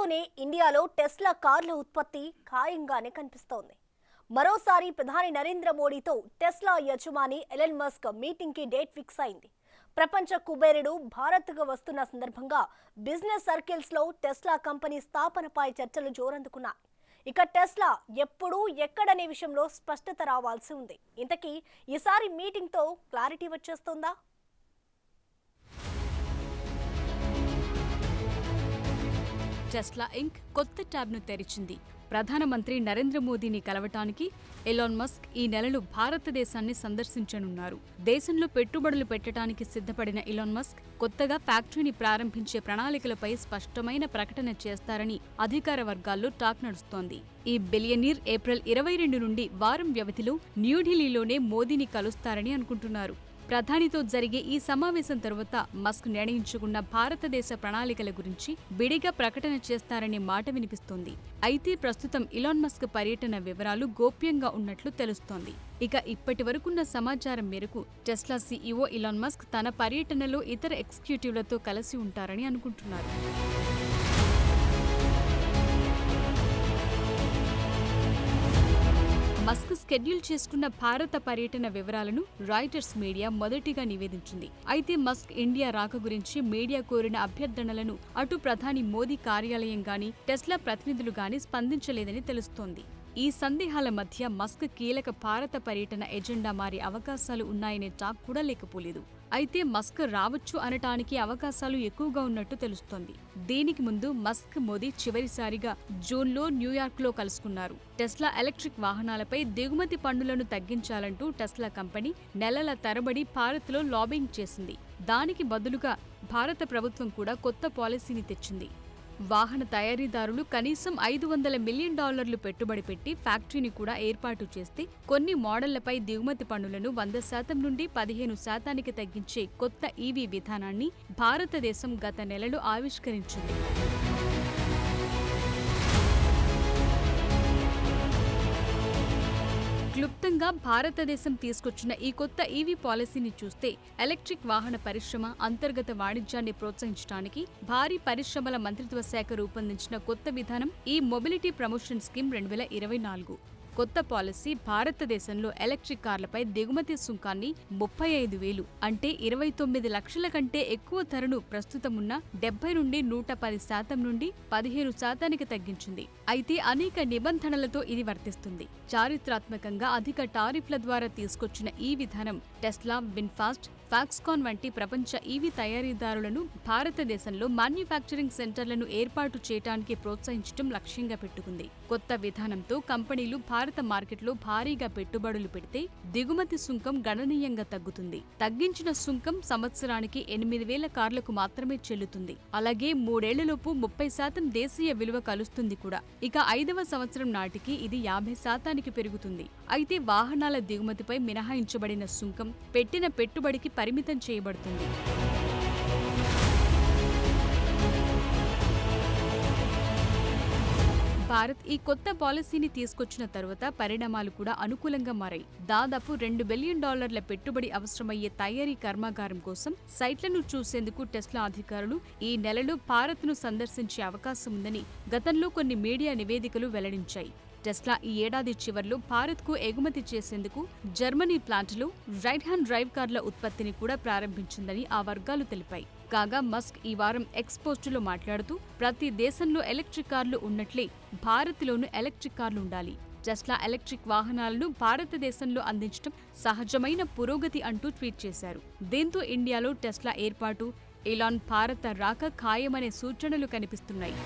త్వరలోనే ఇండియాలో టెస్లా కార్ల ఉత్పత్తి ఖాయంగానే కనిపిస్తోంది. మరోసారి ప్రధాని నరేంద్ర మోడీతో టెస్లా యజమాని ఎలన్ మస్క్ మీటింగ్ కి డేట్ ఫిక్స్ అయింది. ప్రపంచ కుబేరుడు భారత్కు వస్తున్న సందర్భంగా బిజినెస్ సర్కిల్స్ లో టెస్లా కంపెనీ స్థాపనపై చర్చలు జోరందుకున్నాయి. ఇక టెస్లా ఎప్పుడు ఎక్కడనే విషయంలో స్పష్టత రావాల్సి ఉంది. ఇంతకీ ఈసారి మీటింగ్ తో క్లారిటీ వచ్చేస్తుందా? టెస్లా ఇంక్ కొత్త ట్యాబ్ను తెరిచింది. ప్రధానమంత్రి నరేంద్ర మోదీని కలవటానికి ఎలాన్ మస్క్ ఈ నెలలో భారతదేశాన్ని సందర్శించనున్నారు. దేశంలో పెట్టుబడులు పెట్టడానికి సిద్ధపడిన ఎలాన్ మస్క్ కొత్తగా ఫ్యాక్టరీని ప్రారంభించే ప్రణాళికలపై స్పష్టమైన ప్రకటన చేస్తారని అధికార వర్గాల్లో టాక్ నడుస్తోంది. ఈ బిలియనీర్ ఏప్రిల్ 22 నుండి వారం వ్యవధిలో న్యూఢిల్లీలోనే మోదీని కలుస్తారని అనుకుంటున్నారు. ప్రధానితో జరిగే ఈ సమావేశం తరువాత మస్క్ నిర్ణయించుకున్న భారతదేశ ప్రణాళికల గురించి విడిగా ప్రకటన చేస్తారనే మాట వినిపిస్తోంది. అయితే ప్రస్తుతం ఎలాన్ మస్క్ పర్యటన వివరాలు గోప్యంగా ఉన్నట్లు తెలుస్తోంది. ఇక ఇప్పటి వరకున్న సమాచారం మేరకు టెస్లా సీఈఓ ఎలాన్ మస్క్ తన పర్యటనలో ఇతర ఎగ్జిక్యూటివ్లతో కలిసి ఉంటారని అనుకుంటున్నారు. మస్క్ షెడ్యూల్ చేసుకున్న భారత పర్యటన వివరాలను రాయిటర్స్ మీడియా మొదటిగా నివేదించింది. అయితే మస్క్ ఇండియా రాక గురించి మీడియా కోరిన అభ్యర్థనలను అటు ప్రధాని మోదీ కార్యాలయం గాని టెస్లా ప్రతినిధులు గాని స్పందించలేదని తెలుస్తోంది. ఈ సందేహాల మధ్య మస్క్ కీలక భారత పర్యటన ఎజెండా మారే అవకాశాలు ఉన్నాయనే టాక్ కూడా లేకపోలేదు. అయితే మస్క్ రావచ్చు అనటానికి అవకాశాలు ఎక్కువగా ఉన్నట్టు తెలుస్తోంది. దీనికి ముందు మస్క్ మోదీ చివరిసారిగా జూన్లో న్యూయార్క్లో కలుసుకున్నారు. టెస్లా ఎలక్ట్రిక్ వాహనాలపై దిగుమతి పన్నులను తగ్గించాలంటూ టెస్లా కంపెనీ నెలల తరబడి భారత్లో లాబింగ్ చేసింది. దానికి బదులుగా భారత ప్రభుత్వం కూడా కొత్త పాలసీని తెచ్చింది. వాహన తయారీదారులు కనీసం $500 మిలియన్ పెట్టుబడి పెట్టి ఫ్యాక్టరీని కూడా ఏర్పాటు చేస్తే కొన్ని మోడళ్లపై దిగుమతి పన్నులను 100% నుండి 15% తగ్గించే కొత్త ఈవీ విధానాన్ని భారతదేశం గత నెలలో ఆవిష్కరించింది. క్లుప్తంగా భారతదేశం తీసుకొచ్చిన ఈ కొత్త ఈవీ పాలసీని చూస్తే ఎలక్ట్రిక్ వాహన పరిశ్రమ అంతర్గత వాణిజ్యాన్ని ప్రోత్సహించడానికి భారీ పరిశ్రమల మంత్రిత్వ శాఖ రూపొందించిన కొత్త విధానం ఈ మొబిలిటీ ప్రమోషన్ స్కీమ్ 2024. కొత్త పాలసీ భారతదేశంలో ఎలక్ట్రిక్ కార్లపై దిగుమతి సుంకాన్ని 35,000 అంటే 29 లక్షల కంటే ఎక్కువ ధరను ప్రస్తుతమున్న 70 నుండి 110% నుండి 15% తగ్గించింది. అయితే అనేక నిబంధనలతో ఇది వర్తిస్తుంది. చారిత్రాత్మకంగా అధిక టారిఫ్ల ద్వారా తీసుకొచ్చిన ఈ విధానం టెస్లా, విన్ఫాస్ట్, ఫాక్స్కాన్ వంటి ప్రపంచ ఈవీ తయారీదారులను భారతదేశంలో మ్యానుఫ్యాక్చరింగ్ సెంటర్లను ఏర్పాటు చేయడానికి ప్రోత్సహించడం లక్ష్యంగా పెట్టుకుంది. కొత్త విధానంతో కంపెనీలు భారత మార్కెట్లో భారీగా పెట్టుబడులు పెడితే దిగుమతి సుంకం గణనీయంగా తగ్గుతుంది. తగ్గించిన సుంకం సంవత్సరానికి 8,000 కార్లకు మాత్రమే చెల్లుతుంది. అలాగే 3 ఏళ్లలోపు 30% దేశీయ విలువ కలుస్తుంది కూడా. ఇక 5వ సంవత్సరం నాటికి ఇది 50% పెరుగుతుంది. అయితే వాహనాల దిగుమతిపై మినహాయించబడిన సుంకం పెట్టిన పెట్టుబడికి పరిమితం చేయబడుతుంది. భారత్ ఈ కొత్త పాలసీని తీసుకొచ్చిన తరువాత పరిణామాలు కూడా అనుకూలంగా మారాయి. దాదాపు $2 బిలియన్ పెట్టుబడి అవసరమయ్యే తయారీ కర్మాగారం కోసం సైట్లను చూసేందుకు టెస్లా అధికారులు ఈ నెలలో భారత్ను సందర్శించే అవకాశం ఉందని గతంలో కొన్ని మీడియా నివేదికలు వెల్లడించాయి. టెస్లా ఈ ఏడాది చివర్లో భారత్కు ఎగుమతి చేసేందుకు జర్మనీ ప్లాంట్లో రైట్ హ్యాండ్ డ్రైవ్ కార్ల ఉత్పత్తిని కూడా ప్రారంభించిందని ఆ వర్గాలు తెలిపాయి. కాగా మస్క్ ఈ వారం ఎక్స్పోస్టులో మాట్లాడుతూ ప్రతి దేశంలో ఎలక్ట్రిక్ కార్లు ఉన్నట్లే భారత్లోనూ ఎలక్ట్రిక్ కార్లు ఉండాలి. టెస్లా ఎలక్ట్రిక్ వాహనాలను భారతదేశంలో అందించడం సహజమైన పురోగతి అంటూ ట్వీట్ చేశారు. దీంతో ఇండియాలో టెస్లా ఏర్పాటు, ఎలాన్ భారత రాక ఖాయమనే సూచనలు కనిపిస్తున్నాయి.